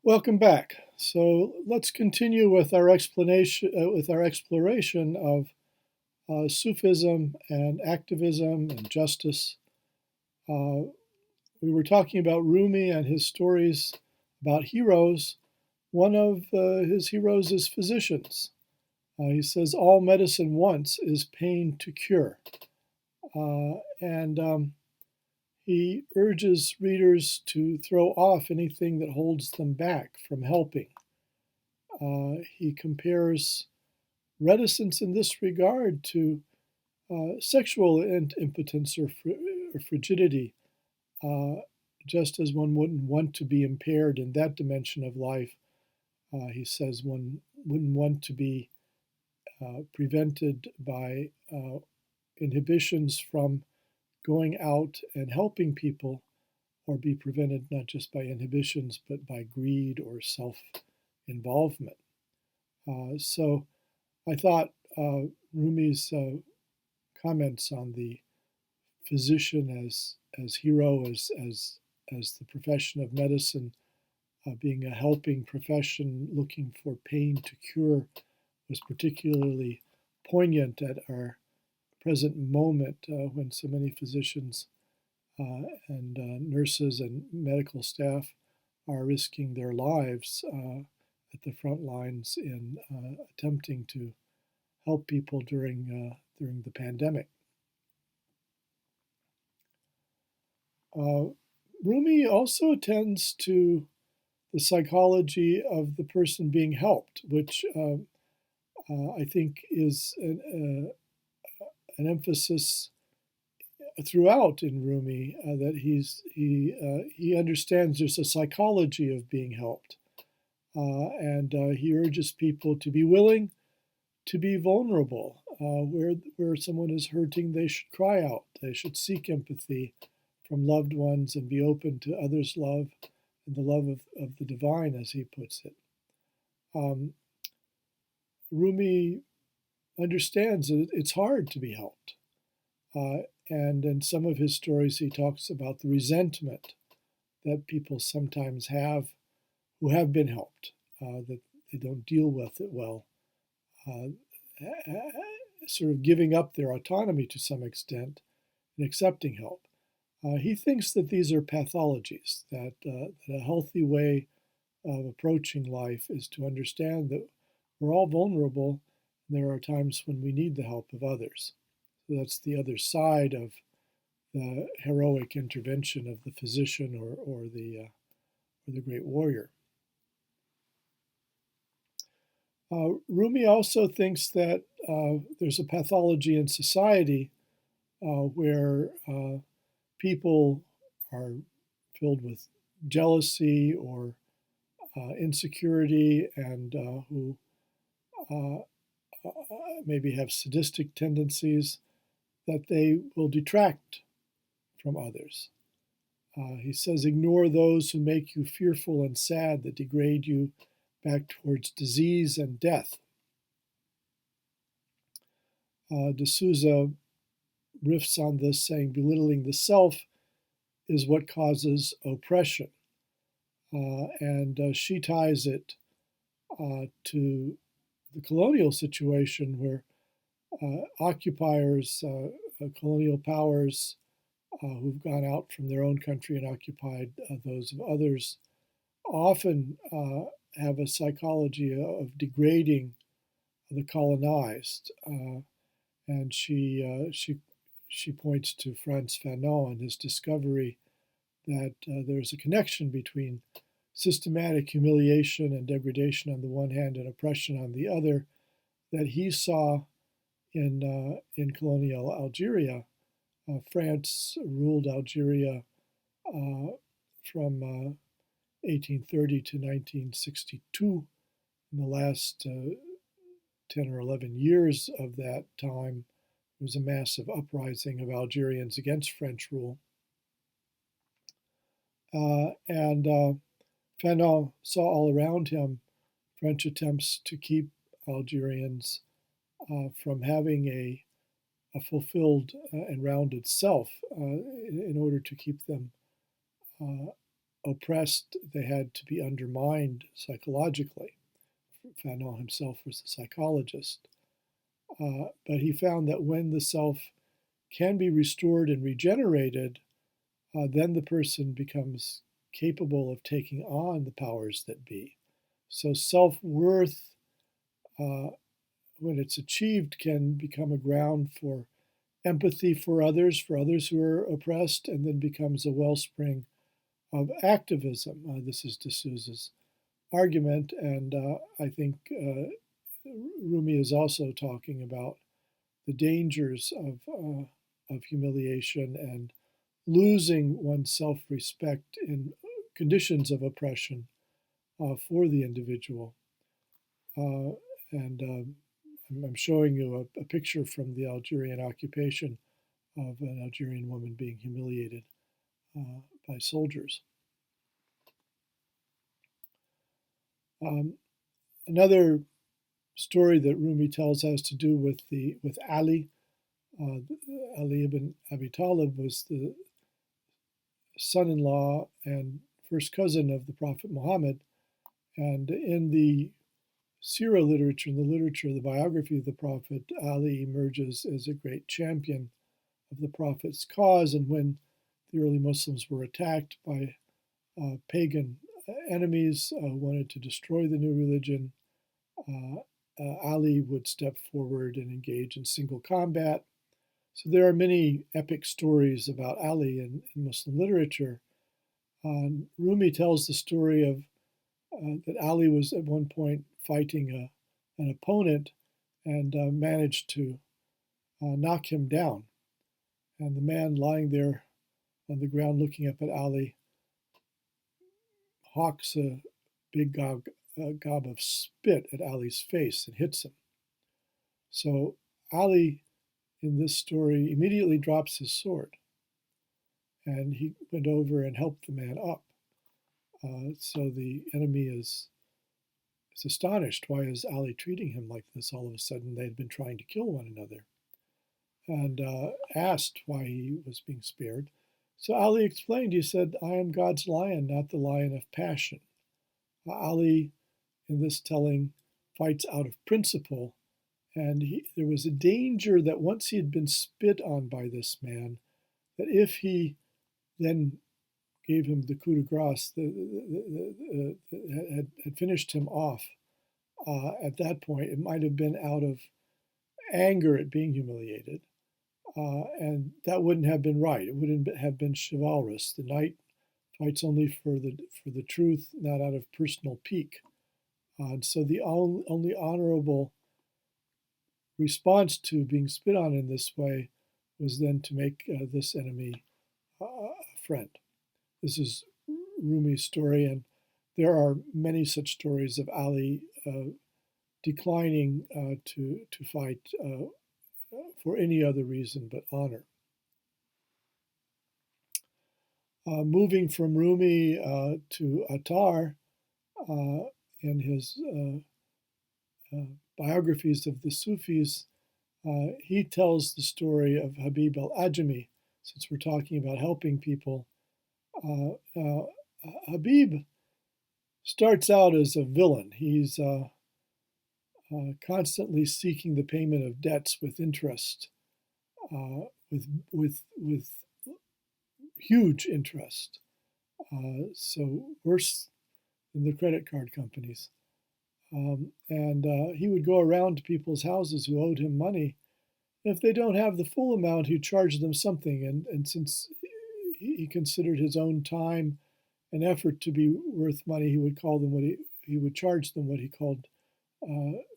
Welcome back. So let's continue with our exploration of Sufism and activism and justice. Uh, we were talking about Rumi and his stories about heroes. One of his heroes is physicians. He says, all medicine wants is pain to cure. And he urges readers to throw off anything that holds them back from helping. He compares reticence in this regard to sexual impotence or frigidity, uh, just as one wouldn't want to be impaired in that dimension of life. He says one wouldn't want to be prevented by inhibitions from going out and helping people, or be prevented not just by inhibitions but by greed or self involvement. So I thought Rumi's comments on the physician as hero, as the profession of medicine, being a helping profession, looking for pain to cure, was particularly poignant at our present moment when so many physicians and nurses and medical staff are risking their lives at the front lines in attempting to help people during the pandemic. Rumi also attends to the psychology of the person being helped, which I think is an emphasis throughout in Rumi, that he understands there's a psychology of being helped, and he urges people to be willing to be vulnerable. Where someone is hurting, they should cry out. They should seek empathy from loved ones and be open to others' love and the love of the divine, as he puts it. Rumi understands that it's hard to be helped. And in some of his stories, he talks about the resentment that people sometimes have who have been helped, that they don't deal with it well, sort of giving up their autonomy to some extent and accepting help. He thinks that these are pathologies, that a healthy way of approaching life is to understand that we're all vulnerable and there are times when we need the help of others. So that's the other side of the heroic intervention of the physician or the great warrior. Rumi also thinks that there's a pathology in society where people are filled with jealousy or insecurity, and who maybe have sadistic tendencies, that they will detract from others. He says, ignore those who make you fearful and sad, that degrade you back towards disease and death. D'Souza riffs on this, saying, belittling the self is what causes oppression. And she ties it to the colonial situation where occupiers, colonial powers who've gone out from their own country and occupied those of others, often have a psychology of degrading the colonized. And she points to Frantz Fanon and his discovery that there's a connection between systematic humiliation and degradation on the one hand and oppression on the other, that he saw in colonial Algeria. France ruled Algeria from 1830 to 1962. In the last 10 or 11 years of that time, there was a massive uprising of Algerians against French rule. And Fanon saw all around him French attempts to keep Algerians from having a fulfilled and rounded self, in order to keep them oppressed, they had to be undermined psychologically. Fanon himself was a psychologist. But he found that when the self can be restored and regenerated, then the person becomes capable of taking on the powers that be. So self-worth, when it's achieved, can become a ground for empathy for others who are oppressed, and then becomes a wellspring of activism. This is de Souza's argument, and I think Rumi is also talking about the dangers of humiliation and losing one's self-respect in conditions of oppression for the individual. And I'm showing you a picture from the Algerian occupation of an Algerian woman being humiliated by soldiers. Another story that Rumi tells has to do with Ali. Ali ibn Abi Talib was the son-in-law and first cousin of the Prophet Muhammad, and in the Sirah literature, in the literature of the biography of the Prophet, Ali emerges as a great champion of the Prophet's cause, and when the early Muslims were attacked by pagan enemies who wanted to destroy the new religion, Ali would step forward and engage in single combat. So there are many epic stories about Ali in Muslim literature. Rumi tells the story of that Ali was at one point fighting an opponent and managed to knock him down. And the man lying there on the ground looking up at Ali hawks a big gob of spit at Ali's face and hits him. So Ali, in this story, immediately drops his sword, and he went over and helped the man up. So the enemy is astonished. Why is Ali treating him like this? All of a sudden, they'd been trying to kill one another, and asked why he was being spared. So Ali explained, he said, "I am God's lion, not the lion of passion." Ali, in this telling, fights out of principle, and there was a danger that once he had been spit on by this man, that if he then gave him the coup de grace, had finished him off, at that point, it might have been out of anger at being humiliated, and that wouldn't have been right. It wouldn't have been chivalrous. The knight fights only for the truth, not out of personal pique. And so the only honorable response to being spit on in this way was then to make this enemy a friend. This is Rumi's story, and there are many such stories of Ali declining to fight for any other reason but honor. Moving from Rumi to Attar, in his biographies of the Sufis, he tells the story of Habib al-Ajami, since we're talking about helping people. Habib starts out as a villain. He's constantly seeking the payment of debts with interest, with huge interest. So worse than the credit card companies. And he would go around to people's houses who owed him money. If they don't have the full amount, he'd charge them something. And since he considered his own time and effort to be worth money, he would call them he would charge them what he called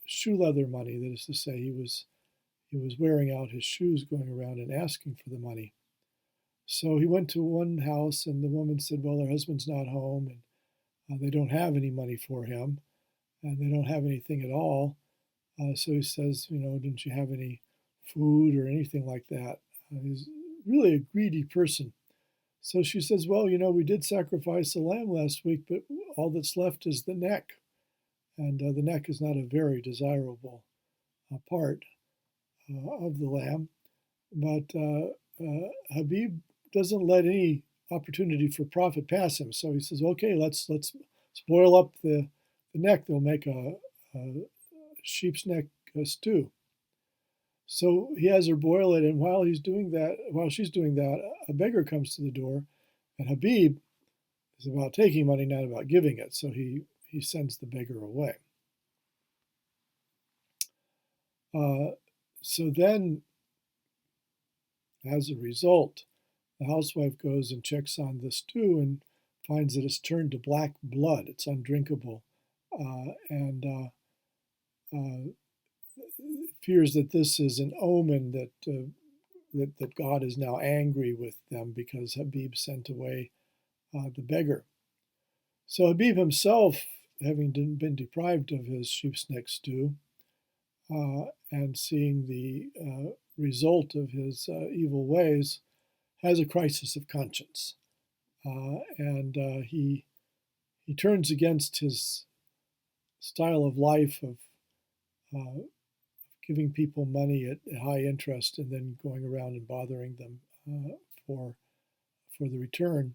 shoe leather money. That is to say, he was wearing out his shoes going around and asking for the money. So he went to one house, and the woman said, well, her husband's not home, and they don't have any money for him, and they don't have anything at all. So he says, didn't you have any food or anything like that? He's really a greedy person. So she says, well, we did sacrifice a lamb last week, but all that's left is the neck. And the neck is not a very desirable part of the lamb. But Habib doesn't let any opportunity for profit pass him. So he says, okay, let's boil up the neck. They'll make a sheep's neck stew. So he has her boil it, and while she's doing that, a beggar comes to the door, and Habib is about taking money, not about giving it. So he sends the beggar away. So then, as a result, the housewife goes and checks on the stew and finds that it's turned to black blood. It's undrinkable, and fears that this is an omen that God is now angry with them because Habib sent away the beggar. So Habib himself, having been deprived of his sheep's neck stew, and seeing the result of his evil ways, has a crisis of conscience, and he turns against his style of life of giving people money at high interest and then going around and bothering them for the return.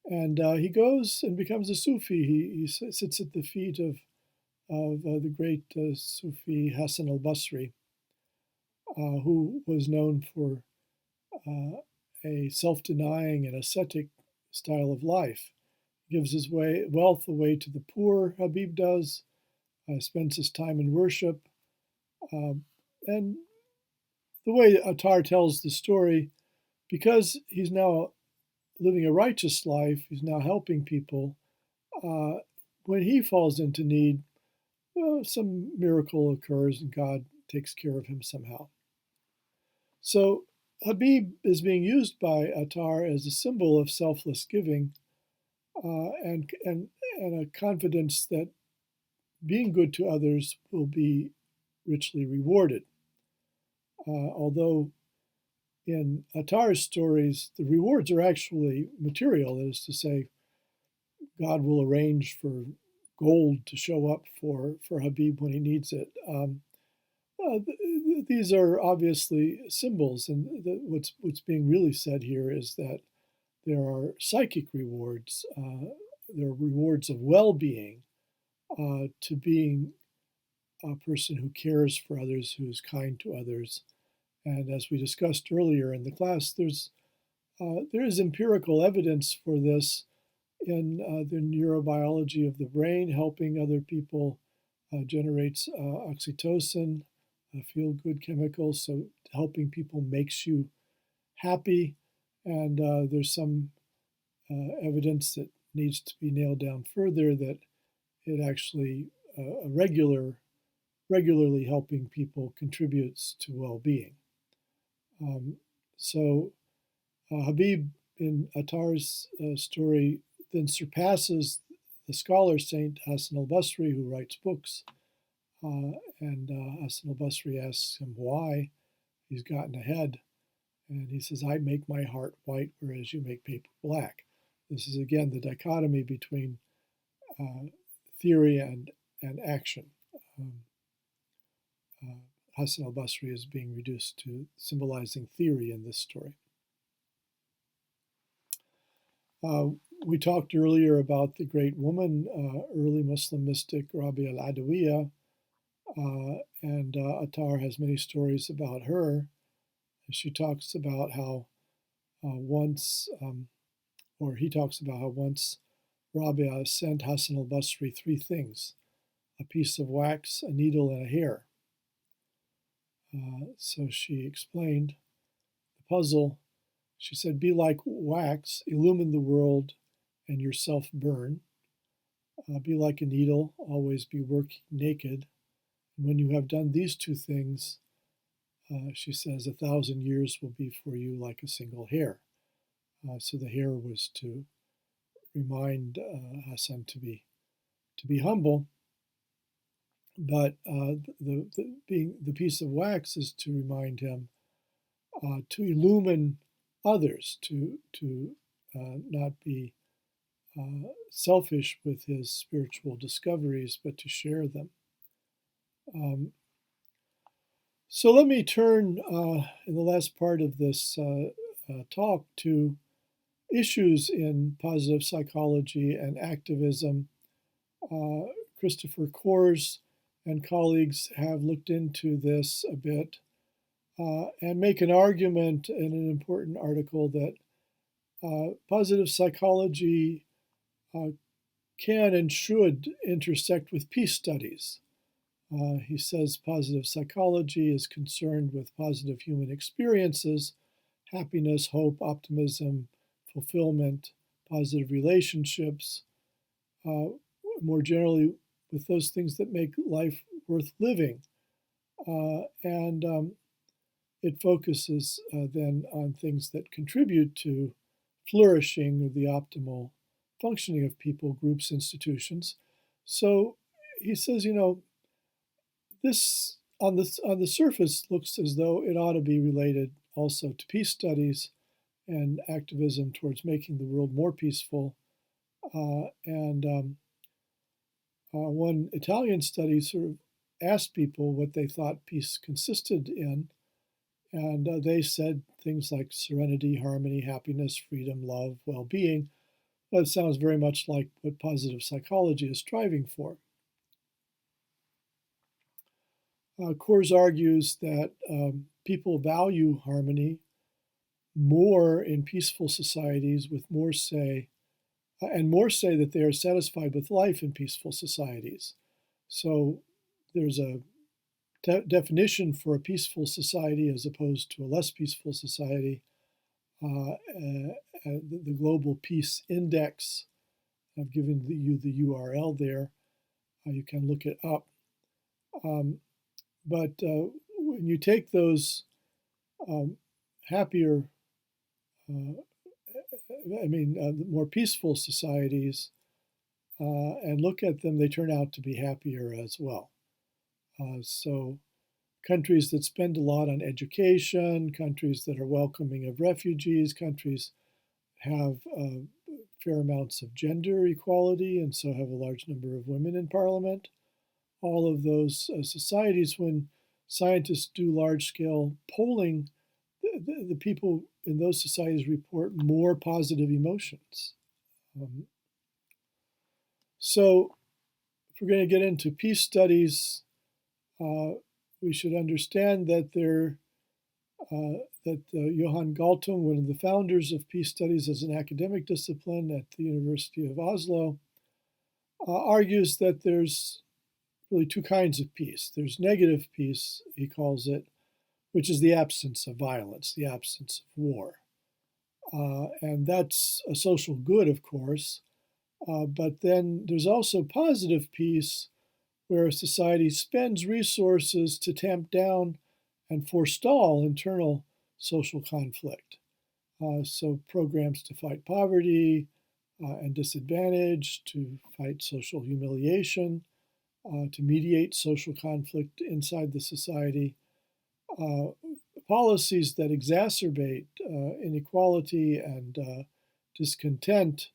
And he goes and becomes a Sufi. He sits at the feet of the great Sufi Hassan al-Basri, who was known for a self-denying and ascetic style of life. He gives his wealth away to the poor, Habib does, spends his time in worship. And the way Attar tells the story, because he's now living a righteous life, he's now helping people, when he falls into need, some miracle occurs and God takes care of him somehow. So Habib is being used by Attar as a symbol of selfless giving, and a confidence that being good to others will be richly rewarded. Although in Attar's stories, the rewards are actually material, that is to say, God will arrange for gold to show up for Habib when he needs it. These are obviously symbols, and what's being really said here is that there are psychic rewards. There are rewards of well-being to being a person who cares for others, who is kind to others. And as we discussed earlier in the class, there is empirical evidence for this in the neurobiology of the brain. Helping other people generates oxytocin, a feel-good chemical. So helping people makes you happy. And there's some evidence that needs to be nailed down further that it actually regularly helping people contributes to well-being. So Habib in Attar's story then surpasses the scholar Saint Hassan al-Basri, who writes books, and Hassan al-Basri asks him why he's gotten ahead, and he says, I make my heart white, whereas you make paper black. This is again the dichotomy between theory and action. Hassan al-Basri is being reduced to symbolizing theory in this story. We talked earlier about the great woman, early Muslim mystic Rabi al-Adawiyya, and Attar has many stories about her. She talks about how he talks about how once Rabia sent Hassan al-Basri three things: a piece of wax, a needle, and a hair. So she explained the puzzle. She said, be like wax, illumine the world and yourself burn. Be like a needle, always be working naked. And when you have done these two things, she says, 1,000 years will be for you like a single hair. So the hair was to remind Hassan to be humble, but the piece of wax is to remind him to illumine others, to not be selfish with his spiritual discoveries, but to share them. So let me turn in the last part of this talk to issues in positive psychology and activism. Christopher Kors and colleagues have looked into this a bit and make an argument in an important article that positive psychology can and should intersect with peace studies. He says positive psychology is concerned with positive human experiences, happiness, hope, optimism, fulfillment, positive relationships, more generally with those things that make life worth living. And it focuses then on things that contribute to flourishing or the optimal functioning of people, groups, institutions. So he says, this on the surface looks as though it ought to be related also to peace studies and activism towards making the world more peaceful. One Italian study sort of asked people what they thought peace consisted in, and they said things like serenity, harmony, happiness, freedom, love, well-being. That sounds very much like what positive psychology is striving for. Kors argues that people value harmony more in peaceful societies with more say, and more say that they are satisfied with life in peaceful societies. So there's a definition for a peaceful society as opposed to a less peaceful society. The Global Peace Index, I've given you the URL there. You can look it up. But when you take those happier, more peaceful societies and look at them, they turn out to be happier as well. So countries that spend a lot on education, countries that are welcoming of refugees, countries have fair amounts of gender equality and so have a large number of women in parliament. All of those societies, when scientists do large-scale polling, the people in those societies report more positive emotions. So if we're going to get into peace studies, we should understand that Johan Galtung, one of the founders of peace studies as an academic discipline at the University of Oslo, argues that there's really two kinds of peace. There's negative peace, he calls it, which is the absence of violence, the absence of war. And that's a social good, of course. But then there's also positive peace, where a society spends resources to tamp down and forestall internal social conflict. So programs to fight poverty and disadvantage, to fight social humiliation, to mediate social conflict inside the society, policies that exacerbate inequality and discontent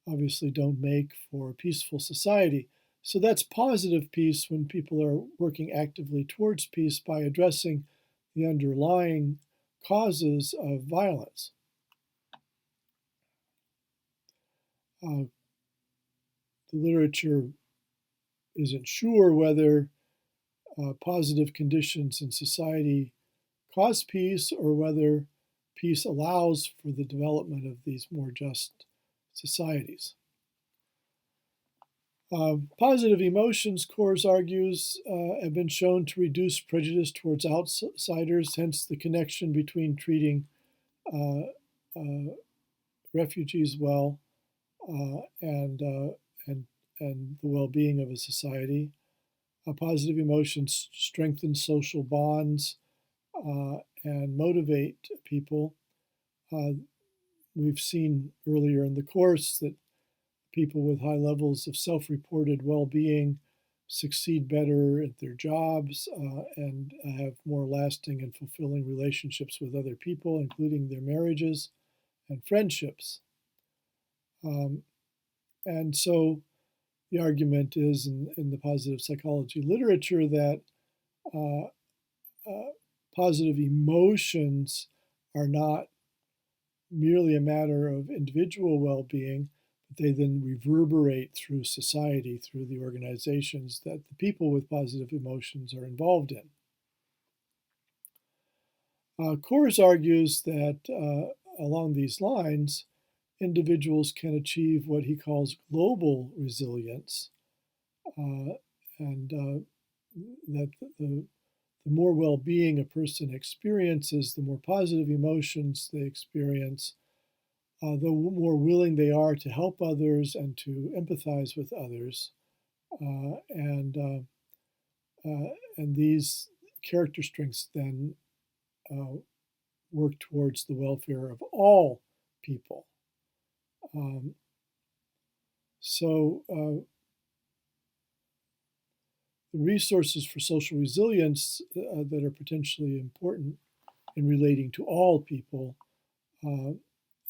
obviously don't make for a peaceful society. So that's positive peace when people are working actively towards peace by addressing the underlying causes of violence. The literature isn't sure whether positive conditions in society cause peace or whether peace allows for the development of these more just societies. Positive emotions, Kors argues, have been shown to reduce prejudice towards outsiders, hence the connection between treating refugees well and the well-being of a society. Positive emotions strengthen social bonds and motivate people. We've seen earlier in the course that people with high levels of self-reported well-being succeed better at their jobs and have more lasting and fulfilling relationships with other people, including their marriages and friendships. And so the argument is in the positive psychology literature that positive emotions are not merely a matter of individual well-being, but they then reverberate through society, through the organizations that the people with positive emotions are involved in. Coors argues that along these lines, individuals can achieve what he calls global resilience, and that the more well-being a person experiences, the more positive emotions they experience, the more willing they are to help others and to empathize with others. And these character strengths then work towards the welfare of all people. The resources for social resilience that are potentially important in relating to all people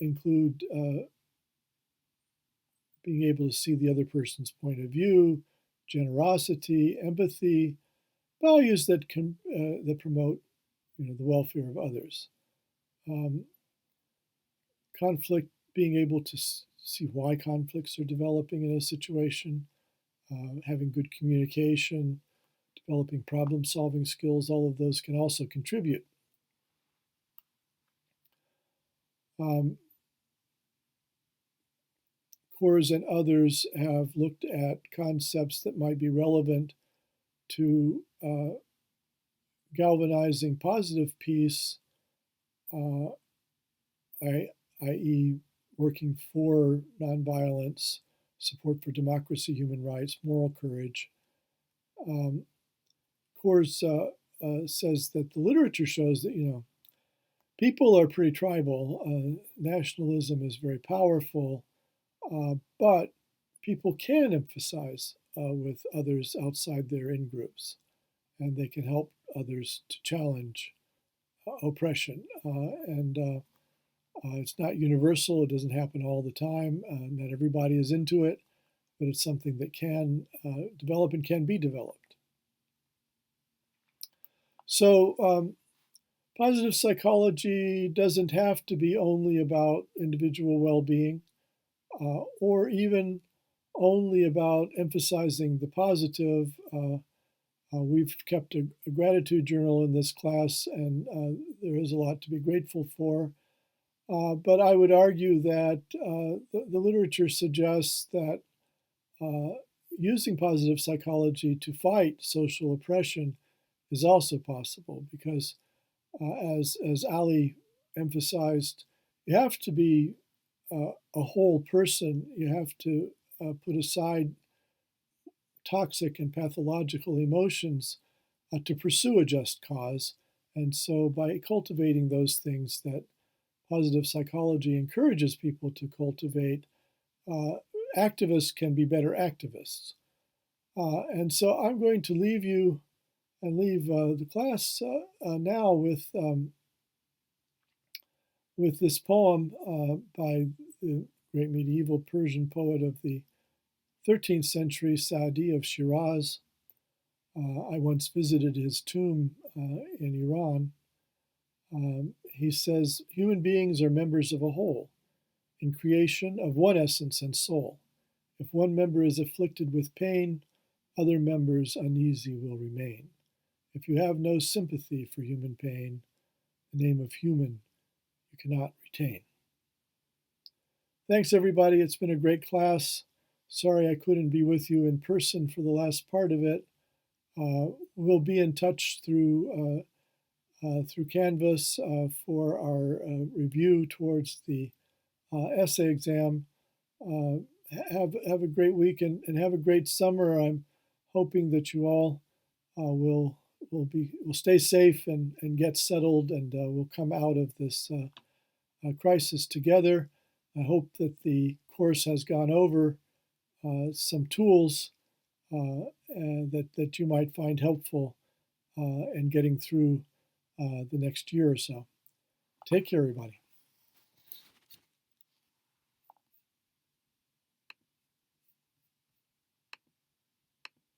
include being able to see the other person's point of view, generosity, empathy, values that promote, the welfare of others. Conflict, being able to see why conflicts are developing in a situation, having good communication, developing problem-solving skills, all of those can also contribute. Coors and others have looked at concepts that might be relevant to galvanizing positive peace, i.e. working for nonviolence, support for democracy, human rights, moral courage. Coors says that the literature shows that, people are pretty tribal. Nationalism is very powerful, but people can empathize with others outside their in-groups, and they can help others to challenge oppression. It's not universal. It doesn't happen all the time. Not everybody is into it, but it's something that can develop and can be developed. So positive psychology doesn't have to be only about individual well-being or even only about emphasizing the positive. We've kept a gratitude journal in this class, and there is a lot to be grateful for. But I would argue that the literature suggests that using positive psychology to fight social oppression is also possible because, as Ali emphasized, you have to be a whole person. You have to put aside toxic and pathological emotions to pursue a just cause. And so by cultivating those things that positive psychology encourages people to cultivate, activists can be better activists. And so I'm going to leave you and leave the class now with this poem by the great medieval Persian poet of the 13th century, Sa'di of Shiraz. I once visited his tomb in Iran. He says, human beings are members of a whole, in creation of one essence and soul. If one member is afflicted with pain, other members uneasy will remain. If you have no sympathy for human pain, the name of human you cannot retain. Thanks, everybody. It's been a great class. Sorry I couldn't be with you in person for the last part of it. We'll be in touch through Canvas for our review towards the essay exam. Have a great week and have a great summer. I'm hoping that you all will stay safe and get settled, and we'll come out of this crisis together. I hope that the course has gone over some tools that you might find helpful in getting through the next year or so. Take care, everybody.